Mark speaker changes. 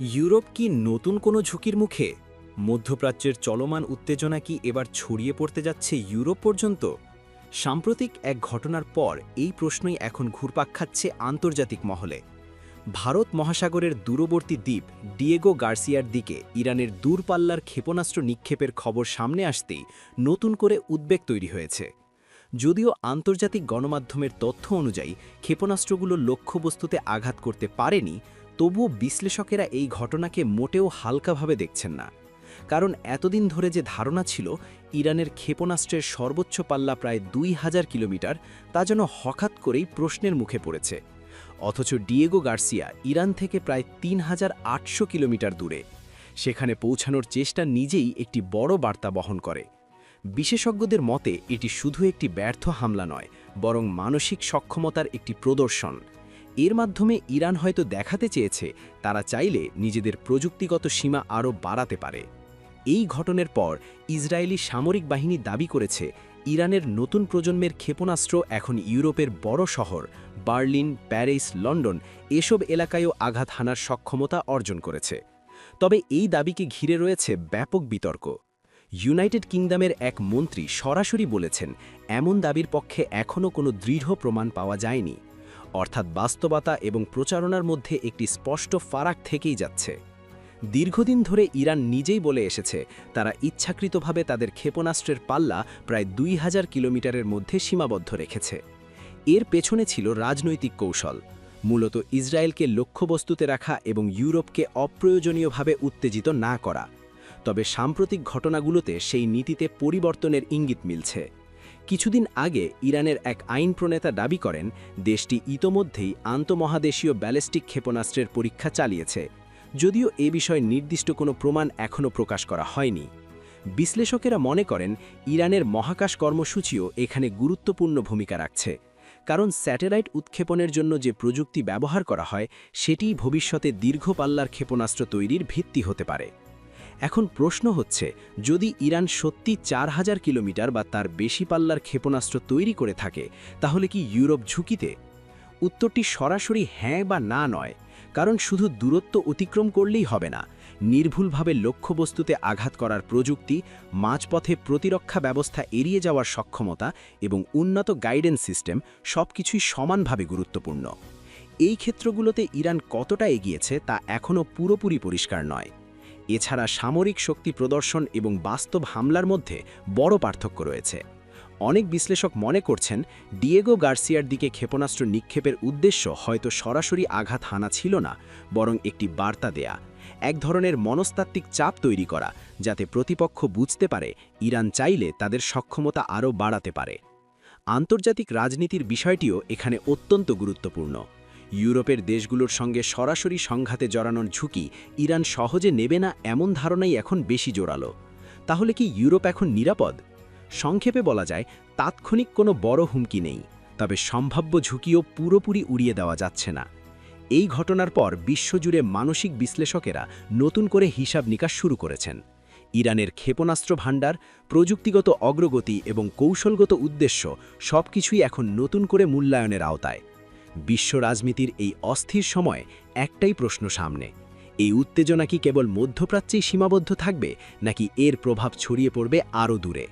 Speaker 1: Europe কি নতুন কোনো ঝুঁকির মুখে? মধ্যপ্রাচ্যের চলমান উত্তেজনা কি এবার ছড়িয়ে পড়তে যাচ্ছে ইউরোপ পর্যন্ত? সাম্প্রতিক এক ঘটনার পর এই প্রশ্নই এখন ঘুরপাক খাচ্ছে আন্তর্জাতিক মহলে। ভারত মহাসাগরের দূরবর্তী দ্বীপ ডিয়েগো গার্সিয়ার দিকে ইরানের দূরপাল্লার ক্ষেপণাস্ত্র নিক্ষেপের খবর সামনে আসতেই নতুন করে উদ্বেগ তৈরি হয়েছে। যদিও আন্তর্জাতিক গণমাধ্যমের তথ্য অনুযায়ী ক্ষেপণাস্ত্রগুলো লক্ষ্যবস্তুতে আঘাত করতে পারেনি, তবুও বিশ্লেষকেরা এই ঘটনাকে মোটেও হালকাভাবে দেখছেন না। কারণ এতদিন ধরে যে ধারণা ছিল ইরানের ক্ষেপণাস্ত্রের সর্বোচ্চ পাল্লা প্রায় ২,০০০ কিলোমিটার, তা যেন হঠাৎ করেই প্রশ্নের মুখে পড়েছে। অথচ ডিয়েগো গার্সিয়া ইরান থেকে প্রায় ৩,৮০০ কিলোমিটার দূরে। সেখানে পৌঁছানোর চেষ্টা নিজেই একটি বড় বার্তা বহন করে। বিশেষজ্ঞদের মতে এটি শুধু একটি ব্যর্থ হামলা নয়, বরং মানসিক সক্ষমতার একটি প্রদর্শন। এর মাধ্যমে ইরান হয়তো দেখাতে চেয়েছে তারা চাইলে নিজেদের প্রযুক্তিগত সীমা আরও বাড়াতে পারে। এই ঘটনার পর ইসরায়েলি সামরিক বাহিনী দাবি করেছে ইরানের নতুন প্রজন্মের ক্ষেপণাস্ত্র এখন ইউরোপের বড় শহর বার্লিন, প্যারিস, লন্ডন এসব এলাকায়ও আঘাত হানার সক্ষমতা অর্জন করেছে। তবে এই দাবিকে ঘিরে রয়েছে ব্যাপক বিতর্ক। ইউনাইটেড কিংডমের এক মন্ত্রী সরাসরি বলেছেন এমন দাবির পক্ষে এখনও কোনো দৃঢ় প্রমাণ পাওয়া যায়নি। অর্থাৎ বাস্তবতা এবং প্রচারণার মধ্যে একটি স্পষ্ট ফারাক থেকেই যাচ্ছে। দীর্ঘদিন ধরে ইরান নিজেই বলে এসেছে তারা ইচ্ছাকৃতভাবে তাদের ক্ষেপণাস্ত্রের পাল্লা প্রায় ২,০০০ কিলোমিটারের মধ্যে সীমাবদ্ধ রেখেছে। এর পেছনে ছিল রাজনৈতিক কৌশল, মূলত ইসরায়েলকে লক্ষ্যবস্তুতে রাখা এবং ইউরোপকে অপ্রয়োজনীয়ভাবে উত্তেজিত না করা। তবে সাম্প্রতিক ঘটনাগুলোতে সেই নীতিতে পরিবর্তনের ইঙ্গিত মিলছে। কিছুদিন আগে ইরানের এক আইন প্রণেতা দাবি করেন দেশটি ইতোমধ্যেই আন্তঃমহাদেশীয় ব্যালিস্টিক ক্ষেপণাস্ত্রের পরীক্ষা চালিয়েছে, যদিও এ বিষয়ে নির্দিষ্ট কোনো প্রমাণ এখনও প্রকাশ করা হয়নি। বিশ্লেষকেরা মনে করেন ইরানের মহাকাশ কর্মসূচিও এখানে গুরুত্বপূর্ণ ভূমিকা রাখছে, কারণ স্যাটেলাইট উৎক্ষেপণের জন্য যে প্রযুক্তি ব্যবহার করা হয় সেটিই ভবিষ্যতে দীর্ঘ পাল্লার ক্ষেপণাস্ত্র তৈরির ভিত্তি হতে পারে। এখন প্রশ্ন হচ্ছে, যদি ইরান সত্যি ৪,০০০ কিলোমিটার বা তার বেশি পাল্লার ক্ষেপণাস্ত্র তৈরি করে থাকে, তাহলে কি ইউরোপ ঝুঁকিতে? উত্তরটি সরাসরি হ্যাঁ বা না নয়, কারণ শুধু দূরত্ব অতিক্রম করলেই হবে না। নির্ভুলভাবে লক্ষ্যবস্তুতে আঘাত করার প্রযুক্তি, মাঝপথে প্রতিরক্ষা ব্যবস্থা এড়িয়ে যাওয়ার সক্ষমতা এবং উন্নত গাইডেন্স সিস্টেম সবকিছুই সমানভাবে গুরুত্বপূর্ণ। এই ক্ষেত্রগুলোতে ইরান কতটা এগিয়েছে তা এখনও পুরোপুরি পরিষ্কার নয়। এছাড়া সামরিক শক্তি প্রদর্শন এবং বাস্তব হামলার মধ্যে বড় পার্থক্য রয়েছে। অনেক বিশ্লেষক মনে করছেন ডিয়েগো গার্সিয়ার দিকে ক্ষেপণাস্ত্র নিক্ষেপের উদ্দেশ্য হয়তো সরাসরি আঘাত হানা ছিল না, বরং একটি বার্তা দেয়া, এক ধরনের মনস্তাত্ত্বিক চাপ তৈরি করা, যাতে প্রতিপক্ষ বুঝতে পারে ইরান চাইলে তাদের সক্ষমতা আরও বাড়াতে পারে। আন্তর্জাতিক রাজনীতির বিষয়টিও এখানে অত্যন্ত গুরুত্বপূর্ণ। ইউরোপের দেশগুলোর সঙ্গে সরাসরি সংঘাতে জড়ানোর ঝুঁকি ইরান সহজে নেবে না এমন ধারণাই এখন বেশি জোরালো। তাহলে কি ইউরোপ এখন নিরাপদ? সংক্ষেপে বলা যায়, তাৎক্ষণিক কোনো বড় হুমকি নেই, তবে সম্ভাব্য ঝুঁকিও পুরোপুরি উড়িয়ে দেওয়া যাচ্ছে না। এই ঘটনার পর বিশ্বজুড়ে মানসিক বিশ্লেষকেরা নতুন করে হিসাব নিকাশ শুরু করেছেন। ইরানের ক্ষেপণাস্ত্র ভাণ্ডার, প্রযুক্তিগত অগ্রগতি এবং কৌশলগত উদ্দেশ্য সবকিছুই এখন নতুন করে মূল্যায়নের আওতায়। বিশ্ব রাজনীতির এই অস্থির সময়ে একটাই প্রশ্ন সামনে, এই উত্তেজনা কি কেবল মধ্যপ্রাচ্যেই সীমাবদ্ধ থাকবে, নাকি এর প্রভাব ছড়িয়ে পড়বে আরও দূরে?